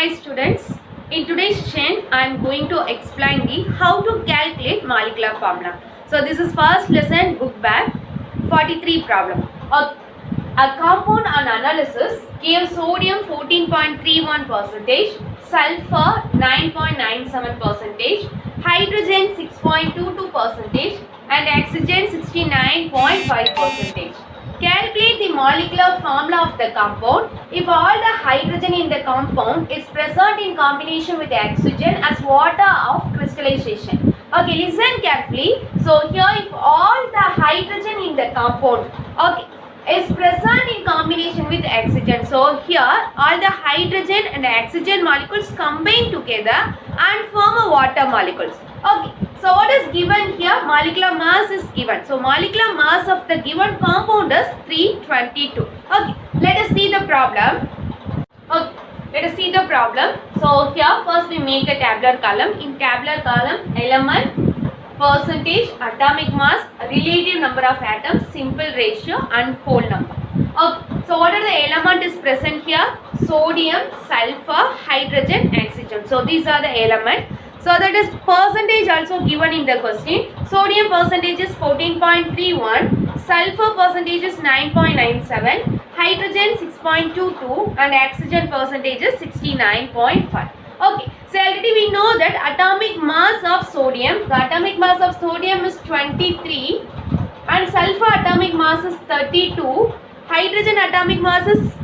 Hi students, in today's session I am going to explain the how to calculate molecular formula. So this is first lesson book bag 43 problem. A compound on analysis gave sodium 14.31 percentage, sulfur 9.97 percentage, hydrogen 6.22 percentage and oxygen 69.5 percentage. Calculate the molecular formula of the compound if all the hydrogen in the compound is present in combination with oxygen as water of crystallization. Okay, listen carefully. So here if all the hydrogen in the compound is present in combination with oxygen. So here all the hydrogen and oxygen molecules combine together and form a water molecules. Okay. So what is given here? Molecular mass is given. So molecular mass of the given compound is 322. Okay, let us see the problem. Okay, let us see the problem. So here first we make a tabular column. In tabular column, element, percentage, atomic mass, relative number of atoms, simple ratio and whole number. Okay, so what are the element is present here? Sodium, sulfur, hydrogen, oxygen. So these are the element. So that is percentage also given in the question. Sodium percentage is 14.31, sulfur percentage is 9.97, hydrogen 6.22 and oxygen percentage is 69.5. Okay, so already we know that atomic mass of sodium, the atomic mass of sodium is 23 and sulfur atomic mass is 32, hydrogen atomic mass is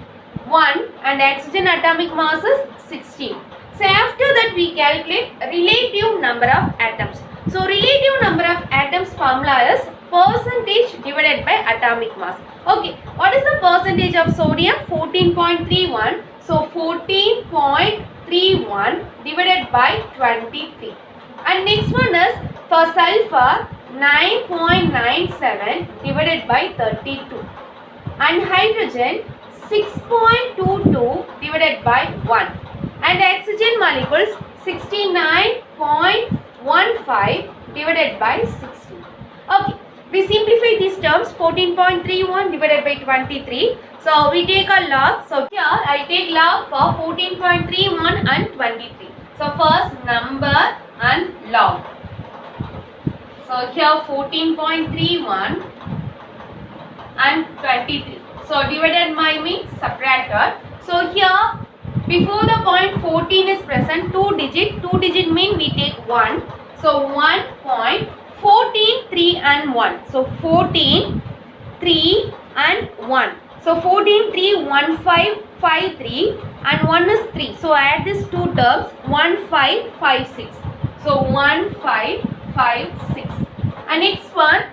1 and oxygen atomic mass is 16. So after that we calculate relative number of atoms. So relative number of atoms formula is percentage divided by atomic mass. Okay, what is the percentage of sodium? 14.31. So 14.31 divided by 23. And next one is for sulfur 9.97 divided by 32. And hydrogen 6.22 divided by 1. And oxygen molecules 69.15 divided by 16. Okay, we simplify these terms. 14.31 divided by 23. So we take a log. So here I take log for 14.31 and 23. So first number and log. So here 14.31 and 23. So divided by means subtracted. So here before the point 14 is present, 2 digit mean we take 1. So 1 point, 14, 3 and 1. So 14, 3 and 1. So 14, 3, 1, 5, 5, 3 and 1 is 3. So add these two terms 1, 5, 5, 6. So 1, 5, 5, 6. And next one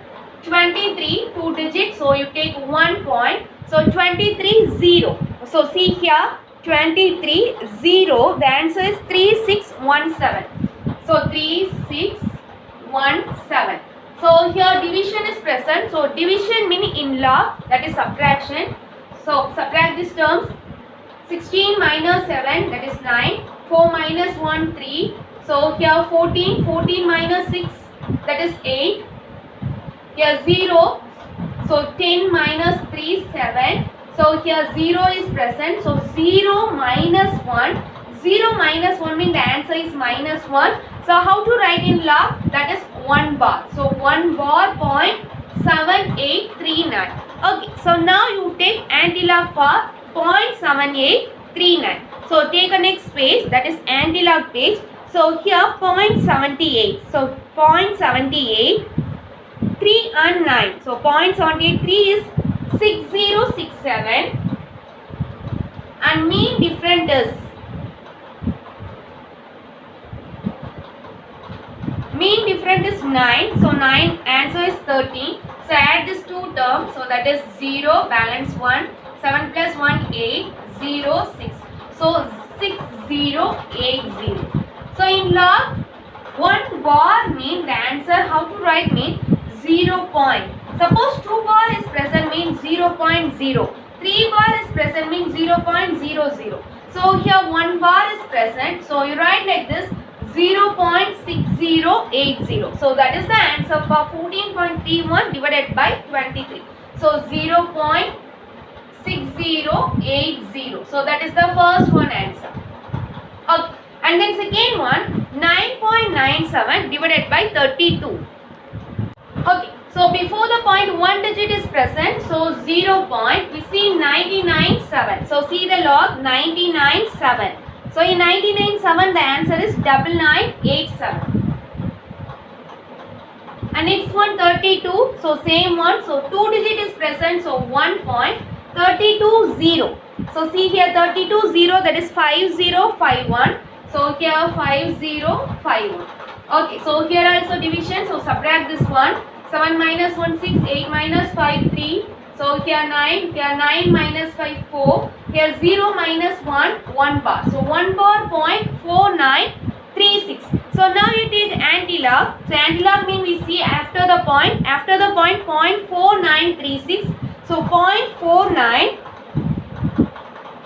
23, 2 digits. So you take 1 point. So 23, 0. So see here. 23, 0, the answer is 3617. So 3617. So here division is present. So division meaning in log, that is subtraction. So subtract these terms. 16 minus 7, that is 9. 4 minus 1, 3. So here 14, 14 minus 6, that is 8. Here 0. So 10 minus 3, 7. So here 0 is present. So 0 minus 1. 0 minus 1 means the answer is minus 1. So how to write in log? That is 1 bar. So 1 bar point 7839. Okay. So now you take antilog for 0.7839. So take a next page, that is antilog page. So here 0.78. So 0.78, 3 and 9. So 0.783 is 6067 and mean difference is 9. So 9 answer is 13. So add these two terms. So that is 0 balance 1. 7 plus 1 8 0 6. So 6080. So in log 1 bar mean the answer how to write mean 0 point. Suppose 2 bar is present means 0.0. 3 bar is present means 0.00. So here 1 bar is present. So you write like this 0.6080. So that is the answer for 14.31 divided by 23. So 0.6080. So that is the first one answer. Okay. And then second one, 9.97 divided by 32. Okay. So before the point, one digit is present. So 0 point, we see 99.7. So see the log 99.7. So in 99.7, the answer is 9987. And next one 32. So same one. So 2 digit is present. So 1 point. 32 0. So see here 32 0, that is 5051. So here 5051. Okay. So here also division. So subtract this one. 7 minus 1 6. 8 minus 5 3. So here 9. Here 9 minus 5 4. Here 0 minus 1 1 bar. So 1 bar point 4936. So now you take anti-log. So anti-log means we see after the point 0.4936. So 0.49,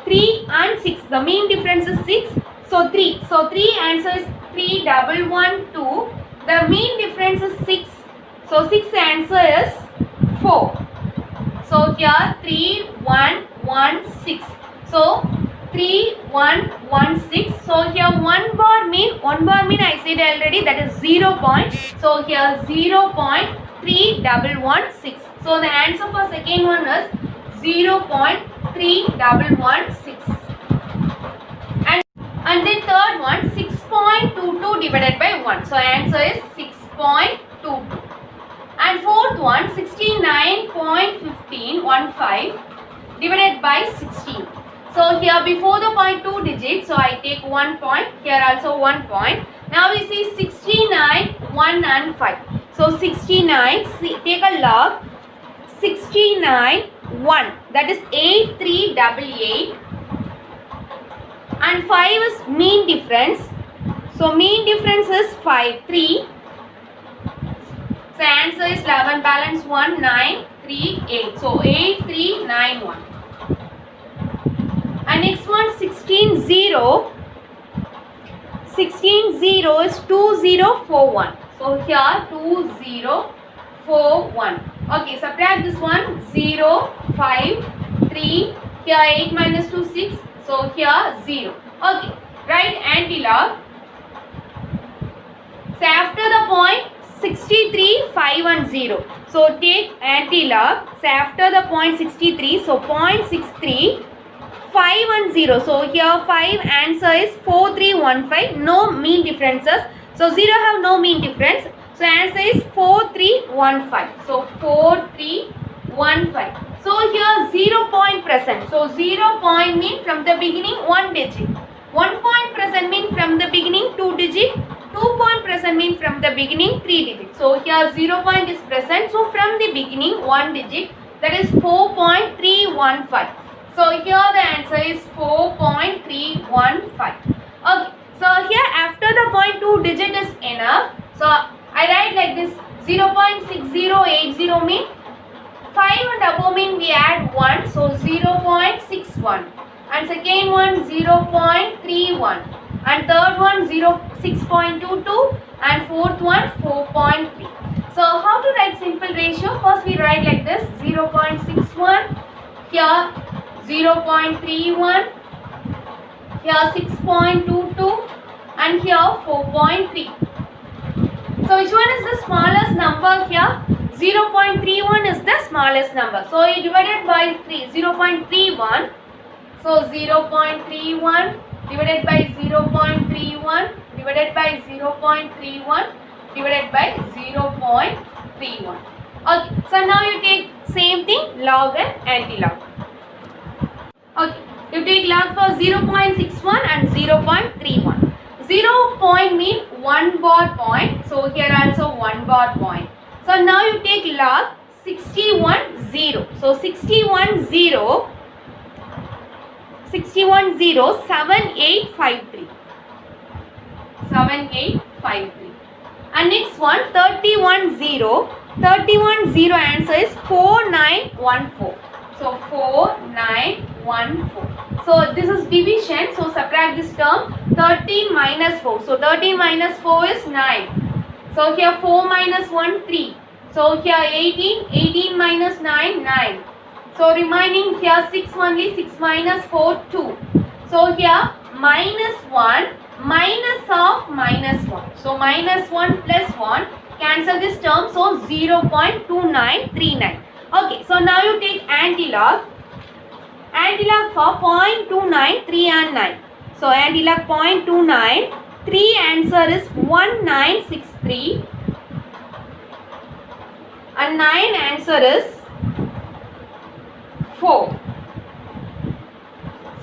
3 and 6. The mean difference is 6. So 3. So 3 answer is 3112. The mean difference is 6. So 6 answer is 4. So here 3116. So 3116. So here 1 bar mean I said already, that is 0 point. So here 0.3116. So the answer for second one is 0.3116. And then third one, 6.22 divided by 1. So answer is 6.22. And fourth one, 69.15 divided by 16. So here before the point 2 digits, so I take 1 point, here also 1 point. Now we see 69, 1 and 5. So 69, take a log, 69, 1, that is 8388. And 5 is mean difference. So mean difference is 5, 3. So answer is 11, balance 1, 9, 3, 8. So 8, 3, 9, 1. And next one 16 0. 16 0 is 2041. So here 2041. Okay, subtract this one 0, 5, 3. Here 8 minus 2 6. So here 0. Okay, write anti-log. So after the point 63 5 and 0. So take anti-log. So after the point 63. So 0.63 5 and 0. So here 5 answer is 4315. No mean differences. So 0 have no mean difference. So answer is 4315. So 4315. So here 0 point present. So 0 point mean from the beginning 1 digit. 1 point present mean from the beginning 2 digit. 2 point present mean from the beginning 3 digit. So here 0 point is present. So from the beginning 1 digit, that is 4.315. So here the answer is 4.315. Okay. So here after the point 2 digit is enough. So I write like this, 0.6080 mean 5 and above mean we add 1. So 0.61. And second one 0.31. And third one 6.22. And fourth one 4.3. So how to write simple ratio? First we write like this, 0.61. Here 0.31, here 6.22 and here 4.3. So which one is the smallest number here? 0.31 is the smallest number. So you divided by 3, 0.31. So 0.31 divided by 0.31 divided by 0.31 divided by 0.31. Okay, so now you take same thing, log and anti-log. Okay, you take log for 0.61 and 0.31. 0 point mean 1 bar point. So here also 1 bar point. So now you take log 61 0. So 61 0, 61 0, 7853. 7853. And next one 31 0. 31 0 answer is 4914. So 4914. So this is division. So subtract this term. 13 minus 4. So 13 minus 4 is 9. So here 4 minus 1 3. So here 18. 18 minus 9 9. So remaining here 6 only. 6 minus 4 2. So here minus 1 minus of minus 1. So minus 1 plus 1, cancel this term, so 0.2939. Okay, so now you take antilog. Antilog for 0.29, 3 and 9. So antilog 0.29, 3 answer is 1963 and 9 answer is 4.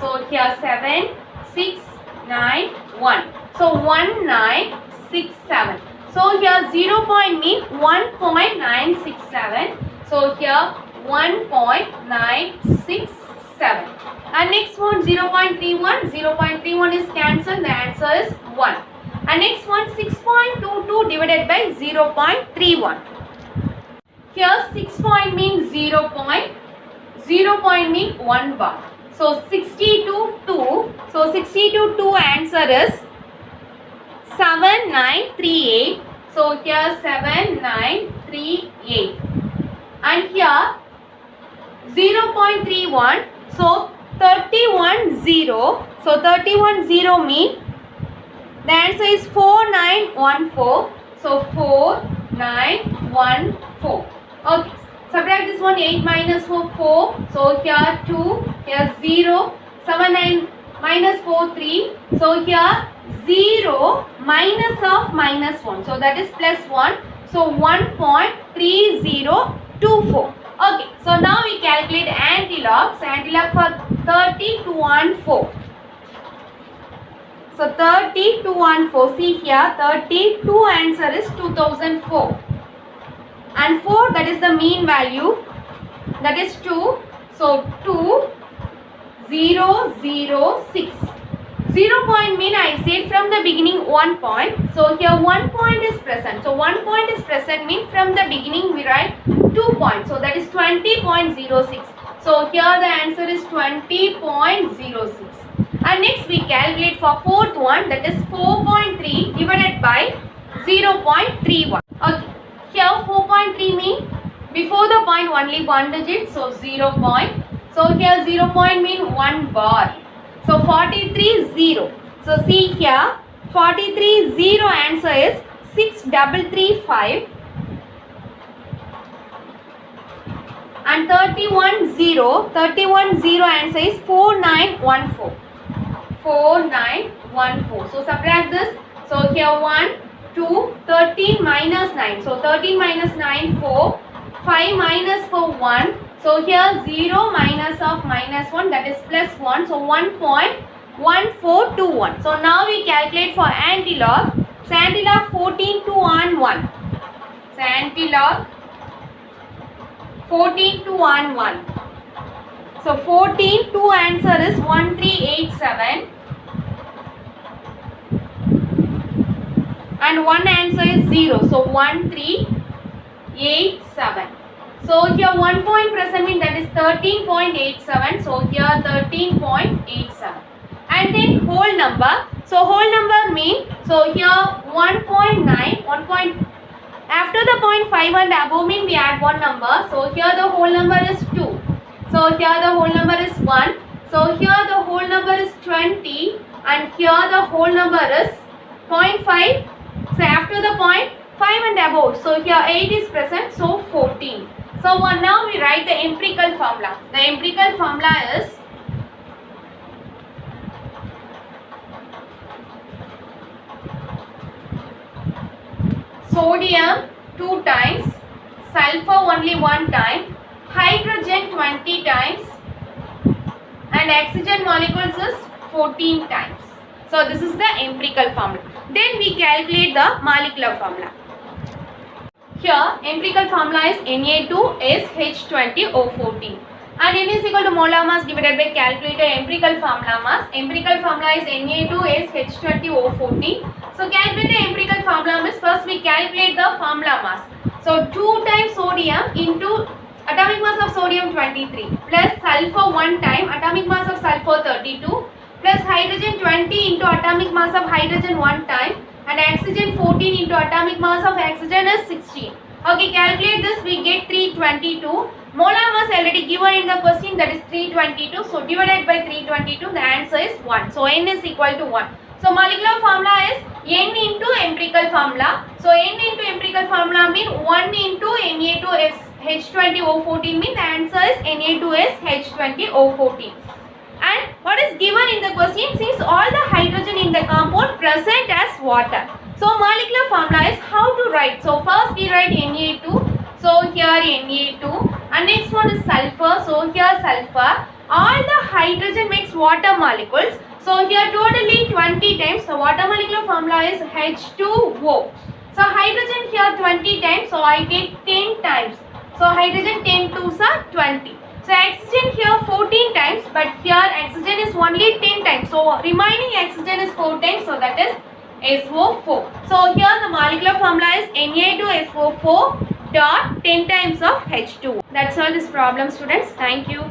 So here 7, 6, 9, 1. So 1967. So here 0 point mean 1.967. So here 1.967. And next one 0.31. 0.31 is cancelled. The answer is 1. And next one 6.22 divided by 0.31. Here 6 point means 0 point. 0 point mean 1 bar. So 62 2. So 62 2 answer is 7938. So here 7938. And here 0.31. So 31 0. So 31 0 mean the answer is 4914. So 4914. Okay. Subtract this one, 8 minus 4, 4. So here 2, here 0, 7, 9 minus 4, 3. So here 0 minus of minus 1. So that is plus 1. So 1.3024. Okay. So now we calculate antilogs. Antilog for 30, 2 and 4. So 30, 2 and 4. See here 32 answer is 2004. And 4, that is the mean value, that is 2. So 2006. 0 point mean I said from the beginning 1 point. So here 1 point is present. So 1 point is present mean from the beginning we write 2 points. So that is 20.06. So here the answer is 20.06. And next we calculate for fourth one, that is 4.3 divided by 0.31. Okay. Here 4.3 mean before the point only one digit, so 0 point. So here 0 point mean 1 bar. So 43 0. So see here 43 0 answer is 6335 and 31 0. 31 0 answer is 4914. 4914. So subtract this. So here 1 2, 13 minus 9. So 13 minus 9, 4. 5 minus 4, 1. So here 0 minus of minus 1, that is plus 1. So 1.1421. So now we calculate for antilog. So antilog 14, 2 and 1. So antilog 14, 2 and 1. So 14, 2 answer is 1387. And 1 answer is 0. So 1387. So here 1 point present means that is 13.87. So here 13.87. And then whole number. So whole number mean, so here 1.9, 1 point, after the point 5 and above mean we add one number. So here the whole number is 2. So here the whole number is 1. So here the whole number is 20. And here the whole number is 0.5. So after the point 5 and above, so here 8 is present, so 14. So now we write the empirical formula. The empirical formula is sodium 2 times, sulfur only 1 time, hydrogen 20 times and oxygen molecules is 14 times. So this is the empirical formula. Then we calculate the molecular formula. Here empirical formula is Na2SH20O14 and N is equal to molar mass divided by calculated empirical formula mass. Empirical formula is Na2SH20O14. So calculate the empirical formula mass. First we calculate the formula mass. So 2 times sodium into atomic mass of sodium 23 plus sulfur 1 time atomic mass of sulfur 32 plus hydrogen 20 into atomic mass of hydrogen 1 time and oxygen 14 into atomic mass of oxygen is 16. Okay, calculate this, we get 322. Molar mass already given in the question, that is 322. So divided by 322, the answer is 1. So N is equal to 1. So molecular formula is N into empirical formula. So N into empirical formula mean 1 into Na2S H20O14 mean the answer is Na2S H20O14. And what is given in the question, since all the hydrogen in the compound present as water. So molecular formula is how to write. So first we write Na2. So here Na2, and next one is sulfur. So here sulfur. All the hydrogen makes water molecules. So here totally 20 times. So water molecular formula is H2O. So hydrogen here 20 times. So I take 10 times. So hydrogen 10 2s are 20. So oxygen here 14 times, but here oxygen is only 10 times. So remaining oxygen is 4 times. So that is SO4. So here the molecular formula is Na2SO4 dot 10 times of H2. That's all this problem, students. Thank you.